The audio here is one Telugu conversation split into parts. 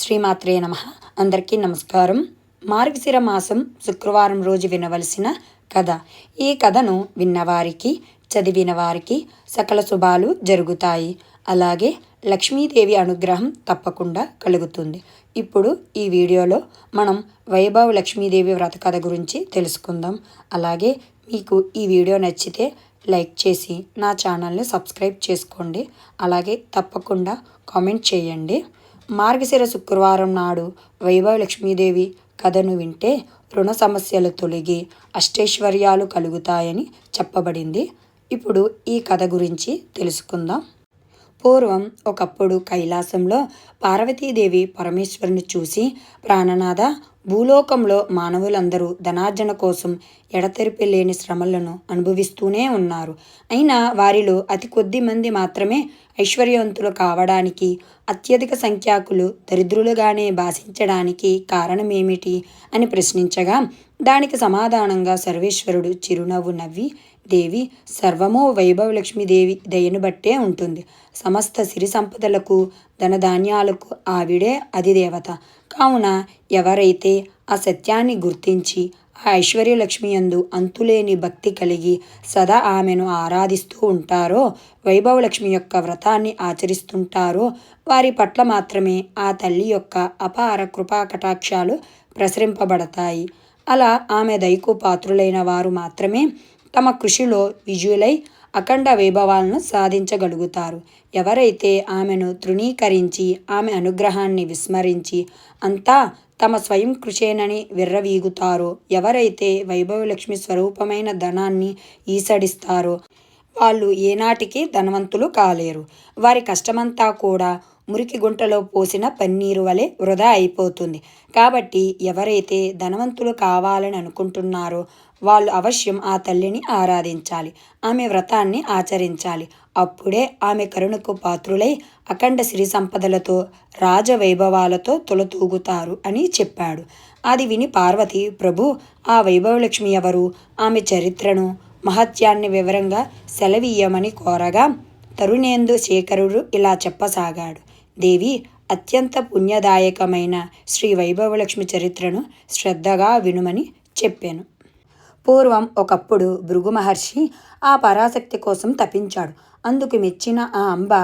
శ్రీమాత్రే నమః. అందరికీ నమస్కారం. మార్గశిర మాసం శుక్రవారం రోజు వినవలసిన కథ. ఈ కథను విన్నవారికి, చదివిన వారికి సకల శుభాలు జరుగుతాయి. అలాగే లక్ష్మీదేవి అనుగ్రహం తప్పకుండా కలుగుతుంది. ఇప్పుడు ఈ వీడియోలో మనం వైభవ లక్ష్మీదేవి వ్రత కథ గురించి తెలుసుకుందాం. అలాగే మీకు ఈ వీడియో నచ్చితే లైక్ చేసి నా ఛానల్ని సబ్స్క్రైబ్ చేసుకోండి. అలాగే తప్పకుండా కామెంట్ చేయండి. మార్గశిర శుక్రవారం నాడు వైభవ లక్ష్మీదేవి కథను వింటే రుణ సమస్యలు తొలగి అష్టైశ్వర్యాలు కలుగుతాయని చెప్పబడింది. ఇప్పుడు ఈ కథ గురించి తెలుసుకుందాం. పూర్వం ఒకప్పుడు కైలాసంలో పార్వతీదేవి పరమేశ్వరుని చూసి, ప్రాణనాథ, భూలోకంలో మానవులందరూ ధనార్జన కోసం ఎడతెరిపి లేని శ్రమలను అనుభవిస్తూనే ఉన్నారు. అయినా వారిలో అతి కొద్ది మంది మాత్రమే ఐశ్వర్యవంతులు కావడానికి, అత్యధిక సంఖ్యాకులు దరిద్రులుగానే భాషించడానికి కారణమేమిటి అని ప్రశ్నించగా, దానికి సమాధానంగా సర్వేశ్వరుడు చిరునవ్వు నవ్వి, దేవి, సర్వము వైభవలక్ష్మీదేవి దయను బట్టే ఉంటుంది. సమస్త సిరి సంపదలకు, ధనధాన్యాలకు ఆవిడే అధిదేవత. కావున ఎవరైతే ఆ సత్యాన్ని గుర్తించి ఆ ఐశ్వర్యలక్ష్మి యందు అంతులేని భక్తి కలిగి సదా ఆమెను ఆరాధిస్తూ ఉంటారో, వైభవలక్ష్మి యొక్క వ్రతాన్ని ఆచరిస్తుంటారో, వారి పట్ల మాత్రమే ఆ తల్లి యొక్క అపార కృపా కటాక్షాలు ప్రసరింపబడతాయి. అలా ఆమె దయకు పాత్రులైన వారు మాత్రమే తమ కృషిలో విజయులై అఖండ వైభవాలను సాధించగలుగుతారు. ఎవరైతే ఆమెను తృణీకరించి ఆమె అనుగ్రహాన్ని విస్మరించి అంతా తమ స్వయం కృషేనని విర్రవీగుతారో, ఎవరైతే వైభవలక్ష్మి స్వరూపమైన ధనాన్ని ఈసడిస్తారో వాళ్ళు ఏనాటికి ధనవంతులు కాలేరు. వారి కష్టమంతా కూడా మురికి గుంటలో పోసిన పన్నీరు వలె వృధా అయిపోతుంది. కాబట్టి ఎవరైతే ధనవంతులు కావాలని అనుకుంటున్నారో వాళ్ళు అవశ్యం ఆ తల్లిని ఆరాధించాలి, ఆమె వ్రతాన్ని ఆచరించాలి. అప్పుడే ఆమె కరుణకు పాత్రులై అఖండ సిరి సంపదలతో, రాజవైభవాలతో తొలతూగుతారు అని చెప్పాడు. అది విని పార్వతి, ప్రభు, ఆ వైభవలక్ష్మి ఎవరు? ఆమె చరిత్రను, మహత్యాన్ని వివరంగా సెలవీయమని కోరగా, తరుణేందు శేఖరుడు ఇలా చెప్పసాగాడు. దేవి, అత్యంత పుణ్యదాయకమైన శ్రీ వైభవలక్ష్మి చరిత్రను శ్రద్ధగా వినుమని చెప్పాను. పూర్వం ఒకప్పుడు భృగు మహర్షి ఆ పరాశక్తి కోసం తపించాడు. అందుకు మెచ్చిన ఆ అంబ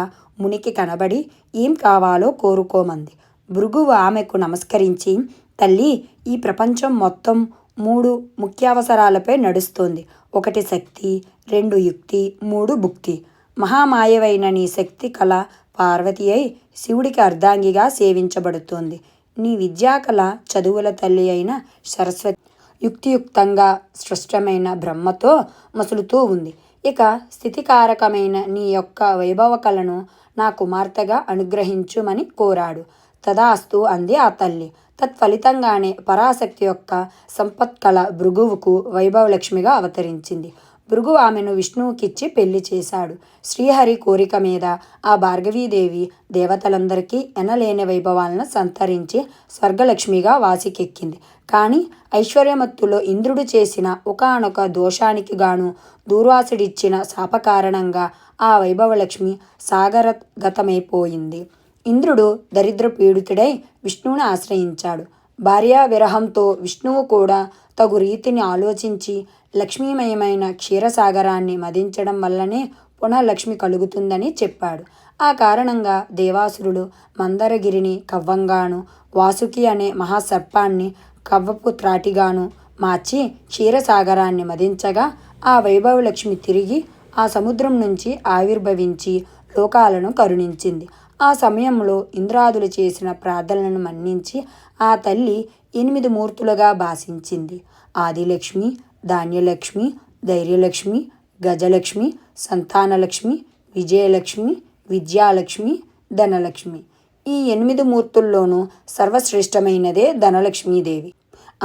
మునికి కనబడి ఏం కావాలో కోరుకోమంది. భృగువు ఆమెకు నమస్కరించి, తల్లి, ఈ ప్రపంచం మొత్తం 3 ముఖ్యావసరాలపై నడుస్తోంది. 1 శక్తి, 2 యుక్తి, 3 భుక్తి. మహామాయవైన నీ శక్తి కళ పార్వతి అయి శివుడికి అర్ధాంగిగా సేవించబడుతోంది. నీ విద్యాకళ చదువుల తల్లి అయిన సరస్వతి యుక్తియుక్తంగా స్పష్టమైన బ్రహ్మతో మసులుతూ ఉంది. ఇక స్థితికారకమైన నీ యొక్క వైభవ కళను నా కుమార్తెగా అనుగ్రహించుమని కోరాడు. తదాస్తు అంది ఆ తల్లి. తత్ఫలితంగానే పరాశక్తి యొక్క సంపత్కళ భృగువుకు వైభవలక్ష్మిగా అవతరించింది. భృగు ఆమెను విష్ణువుకిచ్చి పెళ్లి చేశాడు. శ్రీహరి కోరిక మీద ఆ భార్గవీదేవి దేవతలందరికీ ఎనలేని వైభవాలను సంతరించి స్వర్గలక్ష్మిగా వాసికెక్కింది. కానీ ఐశ్వర్యమత్తులో ఇంద్రుడు చేసిన ఒకానొక దోషానికి గాను దూర్వాసుడిచ్చిన శాపకారణంగా ఆ వైభవలక్ష్మి సాగరగతమైపోయింది. ఇంద్రుడు దరిద్ర పీడితుడై విష్ణువుని ఆశ్రయించాడు. భార్యా విరహంతో విష్ణువు కూడా తగు రీతిని ఆలోచించి లక్ష్మీమయమైన క్షీరసాగరాన్ని మదించడం వల్లనే పునర్లక్ష్మి కలుగుతుందని చెప్పాడు. ఆ కారణంగా దేవాసురుడు మందరగిరిని కవ్వంగాను, వాసుకి అనే మహాసర్పాన్ని కవ్వపు త్రాటిగాను మార్చి క్షీరసాగరాన్ని మదించగా ఆ వైభవలక్ష్మి తిరిగి ఆ సముద్రం నుంచి ఆవిర్భవించి లోకాలను కరుణించింది. ఆ సమయంలో ఇంద్రాదులు చేసిన ప్రార్థనలను మన్నించి ఆ తల్లి 8 మూర్తులుగా భాషించింది. ఆదిలక్ష్మి, ధాన్యలక్ష్మి, ధైర్యలక్ష్మి, గజలక్ష్మి, సంతానలక్ష్మి, విజయలక్ష్మి, విద్యాలక్ష్మి, ధనలక్ష్మి. ఈ 8 మూర్తుల్లోనూ సర్వశ్రేష్టమైనదే ధనలక్ష్మీదేవి.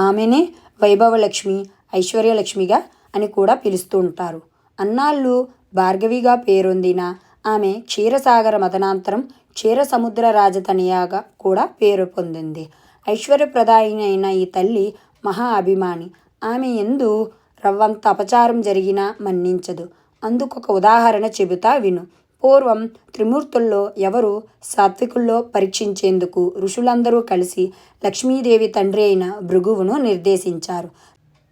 ఆమెనే వైభవలక్ష్మి, ఐశ్వర్యలక్ష్మిగా అని కూడా పిలుస్తూ ఉంటారు. అన్నాళ్ళు భార్గవిగా పేరొందిన ఆమె క్షీరసాగర మదనాంతరం క్షీరసముద్ర రాజతనయాగా కూడా పేరు పొందింది. ఐశ్వర్యప్రదాయిని అయిన ఈ తల్లి మహా అభిమాని. ఆమె యందు రవ్వంత అపచారం జరిగినా మన్నించదు. అందుకొక ఉదాహరణ చెబుతా విను. పూర్వం త్రిమూర్తుల్లో ఎవరు సాత్వికుల్లో పరీక్షించేందుకు ఋషులందరూ కలిసి లక్ష్మీదేవి తండ్రి అయిన భృగువును నిర్దేశించారు.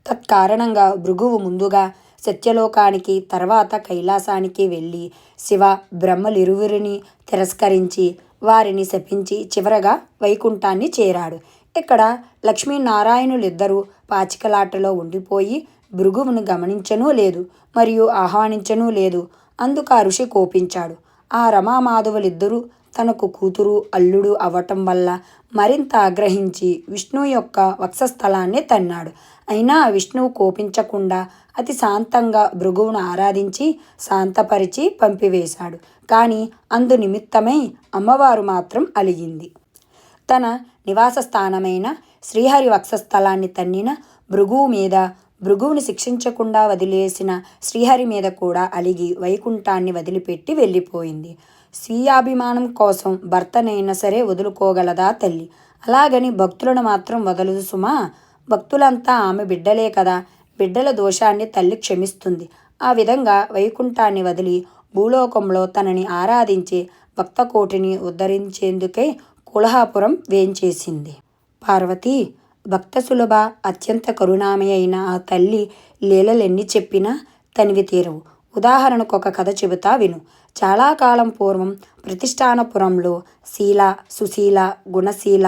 తత్కారణంగా భృగువు ముందుగా సత్యలోకానికి తర్వాత కైలాసానికి వెళ్ళి శివ బ్రహ్మలిరువురిని తిరస్కరించి వారిని శపించి చివరగా వైకుంఠాన్ని చేరాడు. ఇక్కడ లక్ష్మీనారాయణులిద్దరూ పాచికలాటలో ఉండిపోయి భృగువును గమనించనూ లేదు మరియు ఆహ్వానించనూ లేదు. అందుకు ఆ ఋషి కోపించాడు. ఆ రమామాధవులిద్దరూ తనకు కూతురు అల్లుడు అవ్వటం వల్ల మరింత ఆగ్రహించి విష్ణువు యొక్క వక్షస్థలాన్ని తన్నాడు. అయినా విష్ణువు కోపించకుండా అతి శాంతంగా భృగువును ఆరాధించి శాంతపరిచి పంపివేశాడు. కానీ అందు నిమిత్తమై అమ్మవారు మాత్రం అలిగింది. తన నివాస స్థానమైన శ్రీహరి వక్షస్థలాన్ని తన్నిన భృగువు మీద, భృగువుని శిక్షించకుండా వదిలేసిన శ్రీహరి మీద కూడా అలిగి వైకుంఠాన్ని వదిలిపెట్టి వెళ్ళిపోయింది. స్వీయాభిమానం కోసం భర్తనైనా సరే వదులుకోగలదా తల్లి? అలాగని భక్తులను మాత్రం వదలదు సుమా. భక్తులంతా ఆమె బిడ్డలే కదా, బిడ్డల దోషాన్ని తల్లి క్షమిస్తుంది. ఆ విధంగా వైకుంఠాన్ని వదిలి భూలోకంలో తనని ఆరాధించే భక్తకోటిని ఉద్ధరించేందుకై కులహాపురం వేంచేసింది. పార్వతి భక్త సులభ అత్యంత కరుణామయ అయిన ఆ తల్లి లీలలెన్ని చెప్పినా తనివి తీరవు. ఉదాహరణకు ఒక కథ చెబుతా విను. చాలా కాలం పూర్వం ప్రతిష్టానపురంలో శీల, సుశీల, గుణశీల,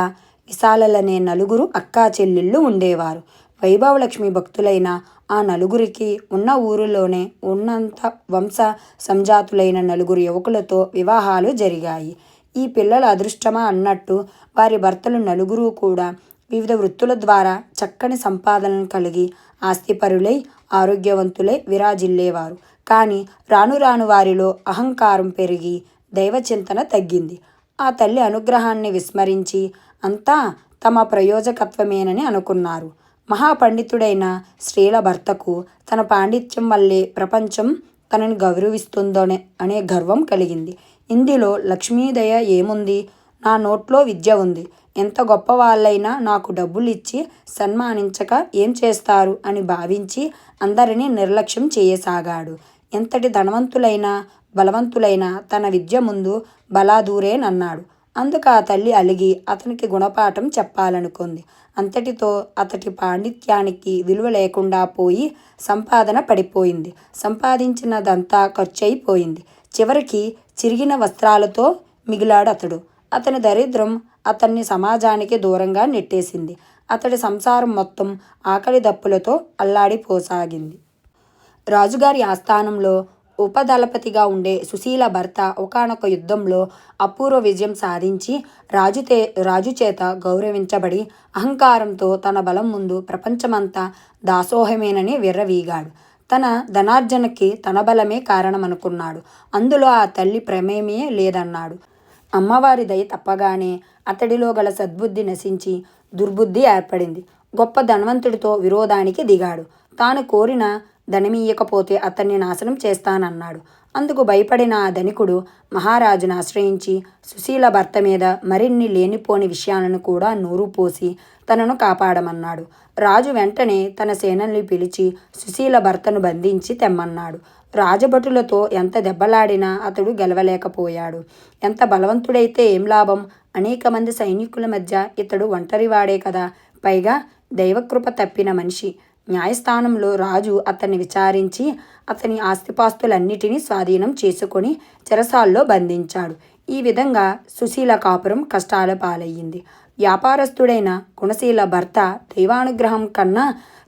విశాలలనే నలుగురు అక్కా చెల్లెళ్ళు ఉండేవారు. వైభవలక్ష్మి భక్తులైన ఆ నలుగురికి ఉన్న ఊరిలోనే ఉన్నంత వంశ సంజాతులైన నలుగురు యువకులతో వివాహాలు జరిగాయి. ఈ పిల్లల అదృష్టమా అన్నట్టు వారి భర్తలు నలుగురు కూడా వివిధ వృత్తుల ద్వారా చక్కని సంపాదనను కలిగి ఆస్తిపరులై ఆరోగ్యవంతులై విరాజిల్లేవారు. కానీ రాను రాను వారిలో అహంకారం పెరిగి దైవచింతన తగ్గింది. ఆ తల్లి అనుగ్రహాన్ని విస్మరించి అంతా తమ ప్రయోజకత్వమేనని అనుకున్నారు. మహాపండితుడైన స్త్రీల భర్తకు తన పాండిత్యం వల్లే ప్రపంచం తనని గౌరవిస్తుందనే అనే గర్వం కలిగింది. ఇందులో లక్ష్మీదయ ఏముంది? నా నోట్లో విద్య ఉంది, ఎంత గొప్ప వాళ్ళైనా నాకు డబ్బులు ఇచ్చి సన్మానించక ఏం చేస్తారు అని భావించి అందరినీ నిర్లక్ష్యం చేయసాగాడు. ఎంతటి ధనవంతులైనా బలవంతులైనా తన విద్య ముందు బలాదూరేనన్నాడు. అందుకు ఆ తల్లి అలిగి అతనికి గుణపాఠం చెప్పాలనుకుంది. అంతటితో అతడి పాండిత్యానికి విలువ లేకుండా పోయి సంపాదన పడిపోయింది. సంపాదించినదంతా ఖర్చయిపోయింది. చివరికి చిరిగిన వస్త్రాలతో మిగిలాడు అతడు. అతని దరిద్రం అతన్ని సమాజానికి దూరంగా నెట్టేసింది. అతడి సంసారం మొత్తం ఆకలి దప్పులతో అల్లాడిపోసాగింది. రాజుగారి ఆస్థానంలో ఉపదళపతిగా ఉండే సుశీల భర్త ఒకానొక యుద్ధంలో అపూర్వ విజయం సాధించి రాజు చేత గౌరవించబడి అహంకారంతో తన బలం ముందు ప్రపంచమంతా దాసోహమేనని విర్రవీగాడు. తన ధనార్జనకి తన బలమే కారణమనుకున్నాడు. అందులో ఆ తల్లి ప్రమేమే లేదన్నాడు. అమ్మవారి దయ తప్పగానే అతడిలో గల సద్బుద్ధి నశించి దుర్బుద్ధి ఏర్పడింది. గొప్ప ధనవంతుడితో విరోధానికి దిగాడు. తాను కోరిన ధనమీయకపోతే అతన్ని నాశనం చేస్తానన్నాడు. అందుకు భయపడిన ఆ ధనికుడు మహారాజును ఆశ్రయించి సుశీల భర్త మీద మరిన్ని లేనిపోని విషయాలను కూడా నూరు పోసి తనను కాపాడమన్నాడు. రాజు వెంటనే తన సేనల్ని పిలిచి సుశీల భర్తను బంధించి తెమ్మన్నాడు. రాజభటులతో ఎంత దెబ్బలాడినా అతడు గెలవలేకపోయాడు. ఎంత బలవంతుడైతే ఏం లాభం? అనేక మంది సైనికుల మధ్య ఇతడు ఒంటరివాడే కదా. పైగా దైవకృప తప్పిన మనిషి. న్యాయస్థానంలో రాజు అతన్ని విచారించి అతని ఆస్తిపాస్తులన్నిటినీ స్వాధీనం చేసుకొని చెరసాల్లో బంధించాడు. ఈ విధంగా సుశీల కాపురం కష్టాల పాలయ్యింది. వ్యాపారస్తుడైన గుణశీల భర్త దైవానుగ్రహం కన్నా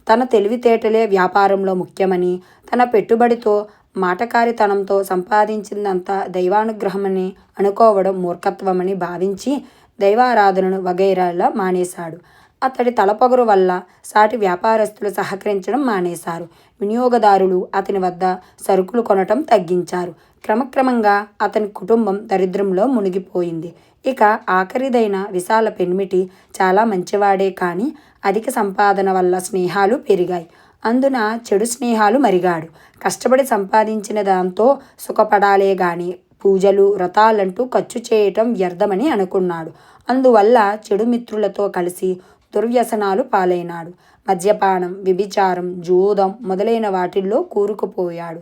తన తెలివితేటలే వ్యాపారంలో ముఖ్యమని, తన పెట్టుబడితో మాటకారితనంతో సంపాదించిందంతా దైవానుగ్రహమని అనుకోవడం మూర్ఖత్వమని భావించి దైవారాధనను వగైరాలా మానేశాడు. అతడి తలపొగరు వల్ల సాటి వ్యాపారస్తులు సహకరించడం మానేశారు. వినియోగదారులు అతని వద్ద సరుకులు కొనటం తగ్గించారు. క్రమక్రమంగా అతని కుటుంబం దరిద్రంలో మునిగిపోయింది. ఇక ఆఖరిదైన విశాల పెనిమిటి చాలా మంచివాడే కానీ అధిక సంపాదన వల్ల స్నేహాలు పెరిగాయి. అందున చెడు స్నేహాలు మరిగాడు. కష్టపడి సంపాదించిన దాంతో సుఖపడాలే గాని పూజలు వ్రతాలంటూ ఖర్చు చేయటం వ్యర్థమని అనుకున్నాడు. అందువల్ల చెడు మిత్రులతో కలిసి దుర్వ్యసనాలు పాలైనాడు. మద్యపానం, వ్యభిచారం, జూదం మొదలైన వాటిల్లో కూరుకుపోయాడు.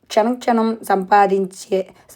క్షణం క్షణం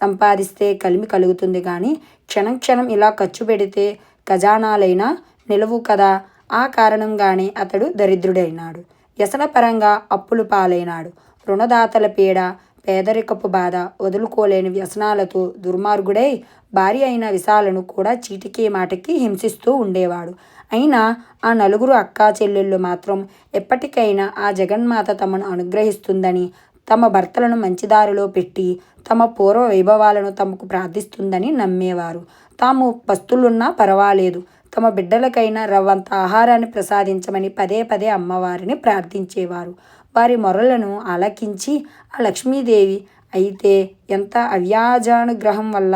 సంపాదిస్తే కలిమి కలుగుతుంది కానీ క్షణం క్షణం ఇలా ఖర్చు పెడితే ఖజానాలైనా నిలవు కదా. ఆ కారణంగానే అతడు దరిద్రుడైనాడు. వ్యసనపరంగా అప్పులు పాలైనాడు. రుణదాతల పీడ, పేదరికపు బాధ, వదులుకోలేని వ్యసనాలతో దుర్మార్గుడై భార్య అయిన విశాలను కూడా చీటికి మాటికి హింసిస్తూ ఉండేవాడు. అయినా ఆ నలుగురు అక్కా చెల్లెళ్ళు మాత్రం ఎప్పటికైనా ఆ జగన్మాత తమను అనుగ్రహిస్తుందని, తమ భర్తలను మంచిదారిలో పెట్టి తమ పూర్వ వైభవాలను తమకు ప్రార్థిస్తుందని నమ్మేవారు. తాము పస్తులున్నా పర్వాలేదు, తమ బిడ్డలకైనా రవ్వంత ఆహారాన్ని ప్రసాదించమని పదే పదే అమ్మవారిని ప్రార్థించేవారు. వారి మొరలను ఆలకించి ఆ లక్ష్మీదేవి అయితే ఎంత అవ్యాజానుగ్రహం వల్ల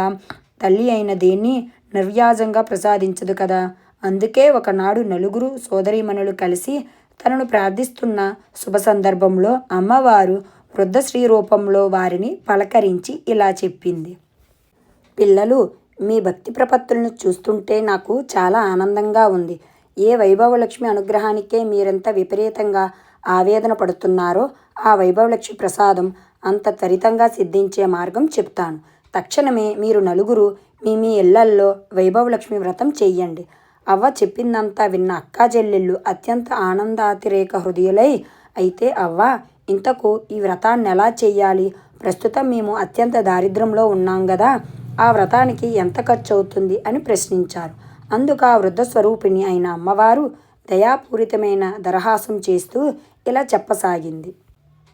తల్లి అయిన దేన్ని నిర్వ్యాజంగా ప్రసాదించదు కదా. అందుకే ఒకనాడు నలుగురు సోదరీమణులు కలిసి తనను ప్రార్థిస్తున్న శుభ సందర్భంలో అమ్మవారు వృద్ధ శ్రీ రూపంలో వారిని పలకరించి ఇలా చెప్పింది. పిల్లలు, మీ భక్తి ప్రపత్తులను చూస్తుంటే నాకు చాలా ఆనందంగా ఉంది. ఏ వైభవలక్ష్మి అనుగ్రహానికే మీరెంత విపరీతంగా ఆవేదన పడుతున్నారో ఆ వైభవలక్ష్మి ప్రసాదం అంత త్వరితంగా సిద్ధించే మార్గం చెప్తాను. తక్షణమే మీరు నలుగురు మీ మీ ఇళ్లల్లో వైభవలక్ష్మి వ్రతం చెయ్యండి. అవ్వ చెప్పిందంతా విన్న అక్కా చెల్లెళ్ళు అత్యంత ఆనందాతిరేక హృదయులై, అయితే అవ్వ, ఇంతకు ఈ వ్రతాన్ని ఎలా చెయ్యాలి? ప్రస్తుతం మేము అత్యంత దారిద్ర్యంలో ఉన్నాం కదా, ఆ వ్రతానికి ఎంత ఖర్చు అవుతుంది అని ప్రశ్నించారు. అందుకు ఆ వృద్ధ స్వరూపిణి అయిన అమ్మవారు దయాపూరితమైన దరహాసం చేస్తూ ఇలా చెప్పసాగింది.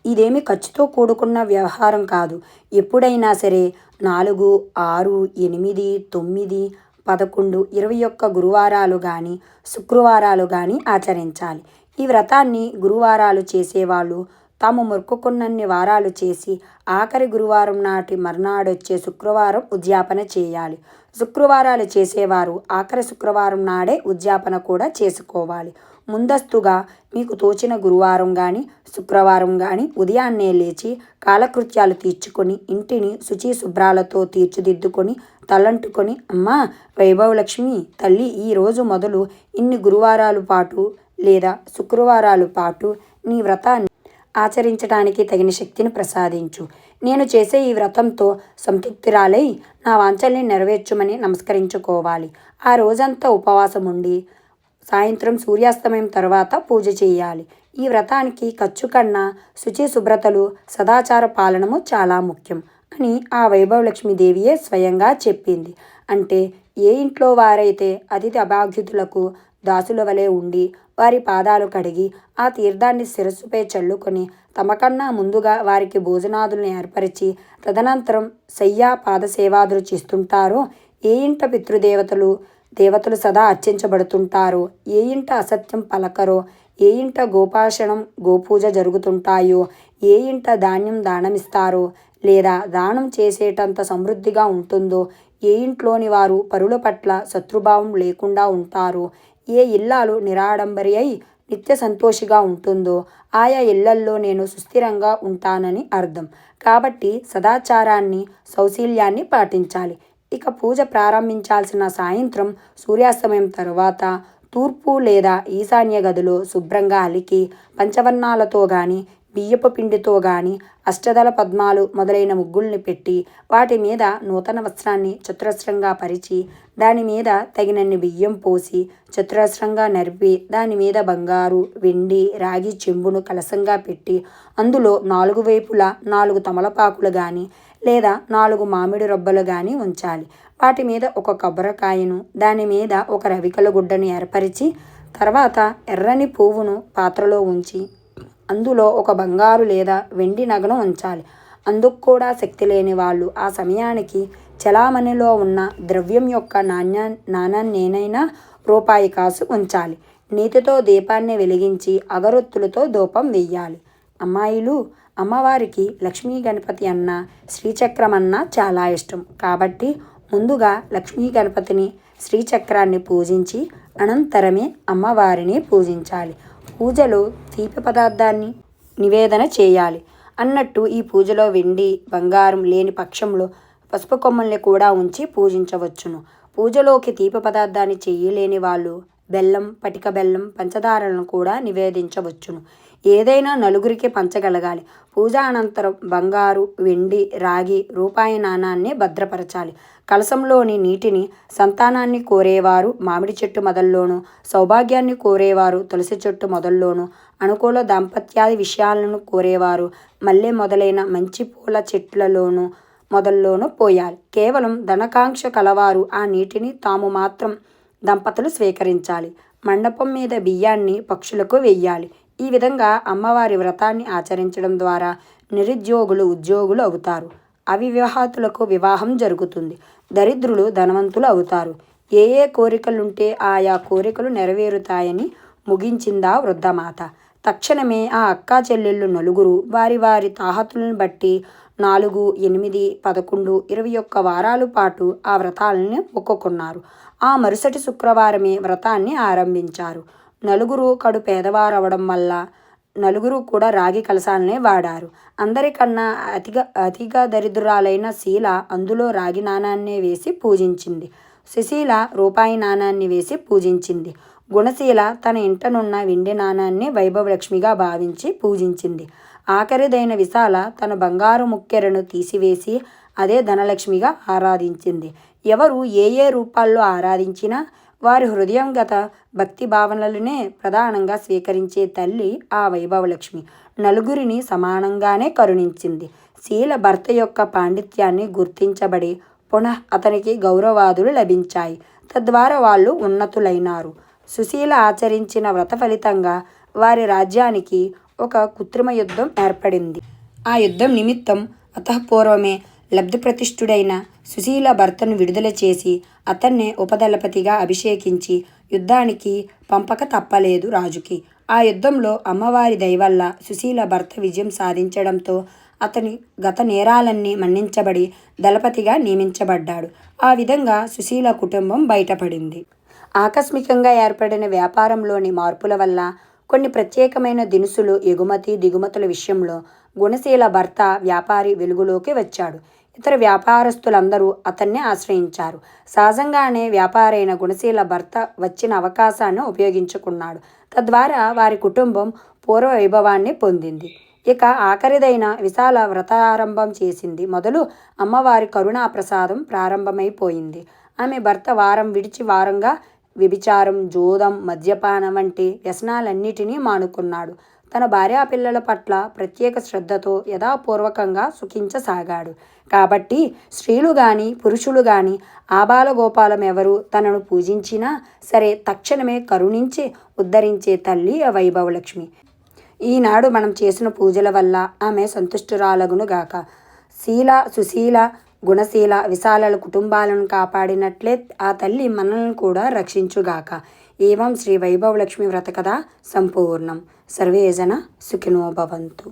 ఇదేమి ఖర్చుతో కూడుకున్న వ్యవహారం కాదు. ఎప్పుడైనా సరే 4, 6, 8, 9, 11, 21 గురువారాలు కానీ శుక్రవారాలు కానీ ఆచరించాలి. ఈ వ్రతాన్ని గురువారాలు చేసేవాళ్ళు తాము మొక్కుకున్నన్ని వారాలు చేసి ఆఖరి గురువారం నాటి మర్నాడొచ్చే శుక్రవారం ఉద్యాపన చేయాలి. శుక్రవారాలు చేసేవారు ఆఖరి శుక్రవారం నాడే ఉద్యాపన కూడా చేసుకోవాలి. ముందస్తుగా మీకు తోచిన గురువారం కానీ శుక్రవారం కానీ ఉదయాన్నే లేచి కాలకృత్యాలు తీర్చుకొని ఇంటిని శుచి శుభ్రాలతో తీర్చిదిద్దుకొని తలంటుకొని, అమ్మా వైభవలక్ష్మి తల్లి, ఈరోజు మొదలు ఇన్ని గురువారాలు పాటు లేదా శుక్రవారాలు పాటు నీ వ్రతాన్ని ఆచరించడానికి తగిన శక్తిని ప్రసాదించు. నేను చేసే ఈ వ్రతంతో సంతృప్తిరాలై నా వాంఛల్ని నెరవేర్చుమని నమస్కరించుకోవాలి. ఆ రోజంతా ఉపవాసం ఉండి సాయంత్రం సూర్యాస్తమయం తర్వాత పూజ చేయాలి. ఈ వ్రతానికి ఖర్చు కన్నా శుచి శుభ్రతలు, సదాచార పాలనము చాలా ముఖ్యం అని ఆ వైభవలక్ష్మీదేవియే స్వయంగా చెప్పింది. అంటే ఏ ఇంట్లో వారైతే అతిథి అభాగ్యుతులకు దాసుల వలె ఉండి వారి పాదాలు కడిగి ఆ తీర్థాన్ని శిరస్సుపై చల్లుకొని తమకన్నా ముందుగా వారికి భోజనాదులను ఏర్పరిచి తదనంతరం శయ్యా పాదసేవాదులు చేస్తుంటారో, ఏ ఇంట దేవతలు సదా అర్చించబడుతుంటారో, ఏ ఇంట అసత్యం పలకరో, ఏ ఇంట గోపాషణం గోపూజ జరుగుతుంటాయో, ఏ ఇంట ధాన్యం దానమిస్తారో లేదా దానం చేసేటంత సమృద్ధిగా ఉంటుందో, ఏ ఇంట్లోని వారు పరుల పట్ల శత్రుభావం లేకుండా ఉంటారో, ఏ ఇల్లాలు నిరాడంబరి అయి నిత్య సంతోషిగా ఉంటుందో ఆయా ఇళ్లల్లో నేను సుస్థిరంగా ఉంటానని అర్థం. కాబట్టి సదాచారాన్ని, సౌశీల్యాన్ని పాటించాలి. ఇక పూజ ప్రారంభించాల్సిన సాయంత్రం సూర్యాస్తమయం తర్వాత తూర్పు లేదా ఈశాన్య గదిలో శుభ్రంగా అలికి పంచవర్ణాలతో కానీ బియ్యపు పిండితో కానీ అష్టదళ పద్మాలు మొదలైన ముగ్గుల్ని పెట్టి వాటి మీద నూతన వస్త్రాన్ని చతురస్రంగా పరిచి దాని మీద తగినన్ని బియ్యం పోసి చతురస్రంగా నరిపి దాని మీద బంగారు, వెండి, రాగి చెంబును కలసంగా పెట్టి అందులో 4 వైపులా 4 తమలపాకులు కానీ లేదా 4 మామిడి రొబ్బలు కానీ ఉంచాలి. వాటి మీద ఒక కొబ్బరికాయను, దాని మీద ఒక రవికల గుడ్డను ఏర్పరిచి తర్వాత ఎర్రని పువ్వును పాత్రలో ఉంచి అందులో ఒక బంగారు లేదా వెండి నగను ఉంచాలి. అందుకు కూడా శక్తి లేని వాళ్ళు ఆ సమయానికి చలామణిలో ఉన్న ద్రవ్యం యొక్క నాణ్యాన్నేనైనా రూపాయి కాసు ఉంచాలి. నీతితో దీపాన్ని వెలిగించి అగరొత్తులతో ధూపం వెయ్యాలి. అమ్మాయిలు, అమ్మవారికి లక్ష్మీ గణపతి అన్న శ్రీచక్రం అన్న చాలా ఇష్టం. కాబట్టి ముందుగా లక్ష్మీ గణపతిని, శ్రీచక్రాన్ని పూజించి అనంతరమే అమ్మవారిని పూజించాలి. పూజలో తీపి పదార్థాన్ని నివేదన చేయాలి. అన్నట్టు ఈ పూజలో వెండి, బంగారం లేని పక్షంలో పసుపు కొమ్మల్ని కూడా ఉంచి పూజించవచ్చును. పూజలోకి తీపి పదార్థాన్ని చేయలేని వాళ్ళు బెల్లం, పటిక బెల్లం, పంచదారలను కూడా నివేదించవచ్చును. ఏదైనా నలుగురికి పంచగలగాలి. పూజ అనంతరం బంగారు, వెండి, రాగి, రూపాయి నాణాన్ని భద్రపరచాలి. కలశంలోని నీటిని సంతానాన్ని కోరేవారు మామిడి చెట్టు మొదల్లోనూ, సౌభాగ్యాన్ని కోరేవారు తులసి చెట్టు మొదల్లోనూ, అనుకూల దాంపత్యాది విషయాలను కోరేవారు మల్లె మొదలైన మంచి పూల చెట్లలోనూ మొదల్లోనూ పోయాలి. కేవలం ధనకాంక్ష కలవారు ఆ నీటిని తాము మాత్రం దంపతులు స్వీకరించాలి. మండపం మీద బియ్యాన్ని పక్షులకు వెయ్యాలి. ఈ విధంగా అమ్మవారి వ్రతాన్ని ఆచరించడం ద్వారా నిరుద్యోగులు ఉద్యోగులు అవుతారు. అవివాహితులకు వివాహం జరుగుతుంది. దరిద్రులు ధనవంతులు అవుతారు. ఏ ఏ కోరికలుంటే ఆయా కోరికలు నెరవేరుతాయని ముగించిందా వృద్ధమాత. తక్షణమే ఆ అక్కా చెల్లెళ్ళు నలుగురు వారి వారి తాహతులను బట్టి 4, 8, 11, 21 వారాల పాటు ఆ వ్రతాలను మొక్కుకున్నారు. ఆ మరుసటి శుక్రవారమే వ్రతాన్ని ఆరంభించారు. నలుగురు కడు పేదవారవడం వల్ల నలుగురు కూడా రాగి కలశాలనే వాడారు. అందరికన్నా అతిగా దరిద్రురాలైన శీల అందులో రాగి నాణాన్నే వేసి పూజించింది. సుశీల రూపాయి నాణాన్ని వేసి పూజించింది. గుణశీల తన ఇంటనున్న వెండి నాణాన్ని వైభవలక్ష్మిగా భావించి పూజించింది. ఆఖరిదైన విశాల తన బంగారు ముక్కెరను తీసివేసి అదే ధనలక్ష్మిగా ఆరాధించింది. ఎవరు ఏ ఏ రూపాల్లో ఆరాధించినా వారి హృదయంగత భక్తి భావనలనే ప్రధానంగా స్వీకరించే తల్లి ఆ వైభవలక్ష్మి. నలుగురిని సమానంగానే కరుణించింది. శీల భర్త యొక్క పాండిత్యాన్ని గుర్తించబడి పునః అతనికి గౌరవాదులు లభించాయి. తద్వారా వాళ్ళు ఉన్నతులైనారు. సుశీల ఆచరించిన వ్రత ఫలితంగా వారి రాజ్యానికి ఒక కృత్రిమ యుద్ధం ఏర్పడింది. ఆ యుద్ధం నిమిత్తం అతఃపూర్వమే లబ్ధిప్రతిష్ఠుడైన సుశీల భర్తను విడుదల చేసి అతన్నే ఉపదళపతిగా అభిషేకించి యుద్ధానికి పంపక తప్పలేదు రాజుకి. ఆ యుద్ధంలో అమ్మవారి దయవల్ల సుశీల భర్త విజయం సాధించడంతో అతని గత నేరాలన్నీ మన్నించబడి దళపతిగా నియమించబడ్డాడు. ఆ విధంగా సుశీల కుటుంబం బయటపడింది. ఆకస్మికంగా ఏర్పడిన వ్యాపారంలోని మార్పుల వల్ల కొన్ని ప్రత్యేకమైన దినుసులు ఎగుమతి దిగుమతుల విషయంలో గుణశీల భర్త వ్యాపారి వెలుగులోకి వచ్చాడు. ఇతర వ్యాపారస్తులందరూ అతన్ని ఆశ్రయించారు. సహజంగానే వ్యాపారైన గుణశీల భర్త వచ్చిన అవకాశాన్ని ఉపయోగించుకున్నాడు. తద్వారా వారి కుటుంబం పూర్వ వైభవాన్ని పొందింది. ఇక ఆఖరిదైన విశాల వ్రతారంభం చేసింది మొదలు అమ్మవారి కరుణా ప్రసాదం ప్రారంభమైపోయింది. ఆమె భర్త వారం విడిచి వారంగా వ్యభిచారం, జూదం, మద్యపానం వంటి వ్యసనాలన్నిటినీ మానుకున్నాడు. తన భార్యాపిల్లల పట్ల ప్రత్యేక శ్రద్ధతో యథాపూర్వకంగా సుఖించసాగాడు. కాబట్టి స్త్రీలు గాని పురుషులు గాని ఆబాలగోపాలం ఎవరు తనను పూజించినా సరే తక్షణమే కరుణించి ఉద్ధరించే తల్లి ఆ వైభవలక్ష్మి. ఈనాడు మనం చేసిన పూజల వల్ల ఆమె సంతుష్టురాలగునుగాక. శీల, సుశీల, గుణశీల, విశాలల కుటుంబాలను కాపాడినట్లే ఆ తల్లి మనల్ని కూడా రక్షించుగాక. ఏవం శ్రీ వైభవలక్ష్మి వ్రత కథ సంపూర్ణం. సర్వే జన సుఖినో భవంతు.